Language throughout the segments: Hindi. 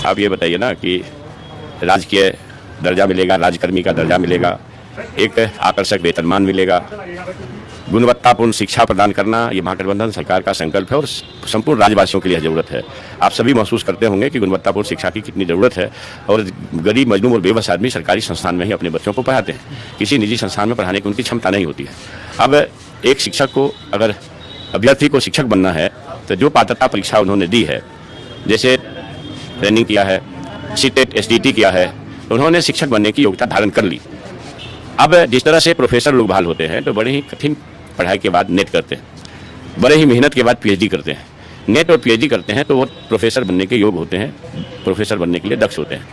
आप ये बताइए ना कि राजकीय दर्जा मिलेगा, राज्यकर्मी का दर्जा मिलेगा, एक आकर्षक वेतनमान मिलेगा, गुणवत्तापूर्ण शिक्षा प्रदान करना ये महागठबंधन सरकार का संकल्प है और संपूर्ण राज्यवासियों के लिए जरूरत है। आप सभी महसूस करते होंगे कि गुणवत्तापूर्ण शिक्षा की कितनी ज़रूरत है और गरीब, मजलूम और बेबस आदमी सरकारी संस्थान में ही अपने बच्चों को पढ़ाते हैं। किसी निजी संस्थान में पढ़ाने की उनकी क्षमता नहीं होती है। अब एक शिक्षक को, अगर अभ्यर्थी को शिक्षक बनना है तो जो पात्रता परीक्षा उन्होंने दी है, जैसे ट्रेनिंग किया है, सीटेट एसडीटी किया है, उन्होंने शिक्षक बनने की योग्यता धारण कर ली। अब जिस तरह से प्रोफेसर लोग बहाल होते हैं तो बड़े ही कठिन पढ़ाई के बाद नेट करते हैं, बड़े ही मेहनत के बाद पीएचडी करते हैं। नेट और पीएचडी करते हैं तो वो प्रोफेसर बनने के योग्य होते हैं, प्रोफेसर बनने के लिए दक्ष होते हैं।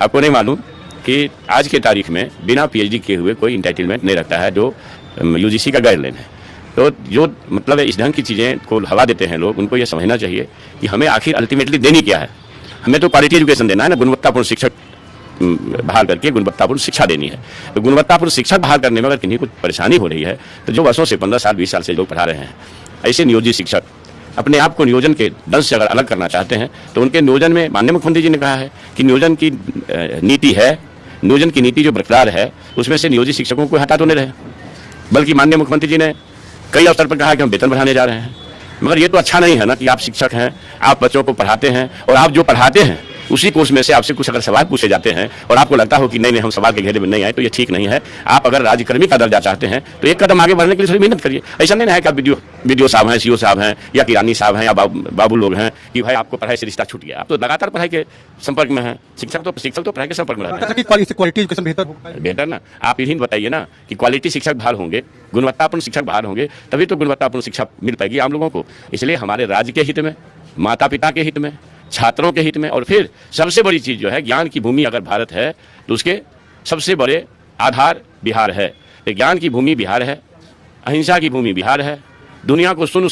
आपको नहीं मालूम कि आज के तारीख में बिना पीएचडी किए हुए कोई इंटाइटलमेंट नहीं रखता है, जो यूजीसी का गाइडलाइन है। तो जो मतलब इस ढंग की चीज़ें को हवा देते हैं लोग, उनको ये समझना चाहिए कि हमें आखिर अल्टीमेटली देनी क्या है। हमें तो क्वालिटी एजुकेशन देना है ना, गुणवत्तापूर्ण शिक्षक बहाल करके गुणवत्तापूर्ण शिक्षा देनी है। तो गुणवत्तापूर्ण शिक्षक बहाल करने में अगर किन्हीं कुछ परेशानी हो रही है तो जो वर्षों से 15 साल 20 साल से लोग पढ़ा रहे हैं, ऐसे नियोजित शिक्षक अपने आप को नियोजन के दंश से अगर अलग करना चाहते हैं तो उनके नियोजन में, माननीय मुख्यमंत्री जी ने कहा है कि नियोजन की नीति है, नियोजन की नीति जो बरकरार है उसमें से नियोजित शिक्षकों को हटा तो नहीं रहे, बल्कि माननीय मुख्यमंत्री जी ने कई अवसर पर कहा कि हम वेतन बढ़ाने जा रहे हैं। मगर ये तो अच्छा नहीं है ना कि आप शिक्षक हैं, आप बच्चों को पढ़ाते हैं और आप जो पढ़ाते हैं उसी कोर्स में से आपसे कुछ अगर सवाल पूछे जाते हैं और आपको लगता हो कि नहीं हम सवाल के घेरे में नहीं आए, तो ये ठीक नहीं है। आप अगर राज्यकर्मी का दर्जा चाहते हैं तो एक कदम आगे बढ़ने के लिए थोड़ी मेहनत करिए। ऐसा नहीं है कि आप वीडियो साहब हैं, सीओ साहब हैं या किरानी साहब हैं या बाबू लोग हैं कि भाई आपको पढ़ाई से रिश्ता छूट गया। आप तो लगातार पढ़ाई के संपर्क में हैं। शिक्षक तो पढ़ाई के संपर्क में रहते हैं। बेहतर ना, आप यही बताइए ना कि क्वालिटी शिक्षक बहाल होंगे, गुणवत्तापूर्ण शिक्षक बहाल होंगे, तभी तो गुणवत्तापूर्ण शिक्षा मिल पाएगी आम लोगों को। इसलिए हमारे राज्य के हित में, माता पिता के हित में, छात्रों के हित में, और फिर सबसे बड़ी चीज जो है, ज्ञान की भूमि अगर भारत है तो उसके सबसे बड़े आधार बिहार है। ज्ञान की भूमि बिहार है, अहिंसा की भूमि बिहार है, दुनिया को शून्य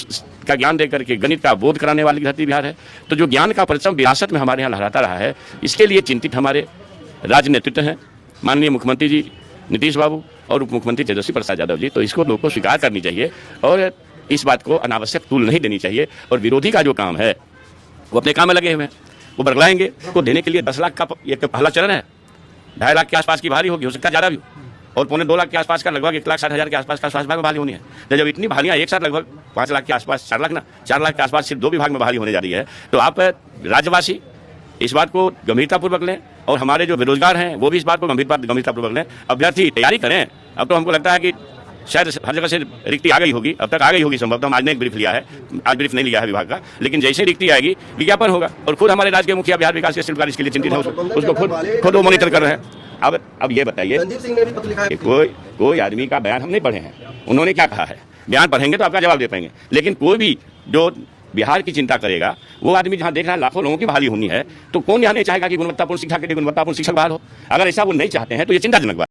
का ज्ञान देकर के गणित का बोध कराने वाली धरती बिहार है। तो जो ज्ञान का परचम विरासत में हमारे यहाँ लहराता रहा है, इसके लिए चिंतित हमारे राज्य नेतृत्व हैं, माननीय मुख्यमंत्री जी नीतीश बाबू और उप मुख्यमंत्री तेजस्वी प्रसाद यादव जी। तो इसको लोगों को स्वीकार करनी चाहिए और इस बात को अनावश्यक तूल नहीं देनी चाहिए। और विरोधी का जो काम है वो अपने काम में लगे हुए हैं, वो बरगलाएंगे। को देने के लिए 10 लाख का एक पहला चरण है, 2.5 लाख के आसपास की भारी होगी, हो सकता है ज़्यादा भी, और 1.25 लाख के आसपास का लगभग 1,60,000 के आसपास का स्वास्थ्य विभाग में बहाली होनी है। तो जब इतनी बहालियाँ एक साथ लगभग 5 लाख के आसपास, 4 लाख के आसपास सिर्फ 2 विभाग में बहाली होने जा रही है, तो आप राज्यवासी इस बात को गंभीरतापूर्वक लें और हमारे जो बेरोजगार हैं वो भी इस बात को गंभीरतापूर्वक लें। अभ्यर्थी तैयारी करें। अब तो हमको लगता है कि शायद हर जगह से रिक्ति आ गई होगी, अब तक आ गई होगी संभवतः। हम आज ने एक ब्रीफ लिया है, आज ब्रीफ नहीं लिया है विभाग का, लेकिन जैसे रिक्ति आएगी विज्ञापन होगा। और खुद हमारे राज्य के मुखिया बिहार विकास के शिल्पकार इसके लिए चिंतित है, उसको खुद वो मॉनिटर कर रहे हैं। अब ये बताइए, कोई आदमी का बयान हम नहीं पढ़े हैं, उन्होंने क्या कहा है, बयान पढ़ेंगे तो आपका जवाब दे पाएंगे। लेकिन कोई भी जो बिहार की चिंता करेगा, वो आदमी जहां देख रहा है लाखों लोगों की बहाली होनी है, तो कौन यहाँ नहीं चाहेगा कि गुणवत्तापूर्ण शिक्षा के लिए गुणवत्तापूर्ण शिक्षक बहाल हो। अगर ऐसा वो नहीं चाहते हैं तो ये चिंताजनक बात।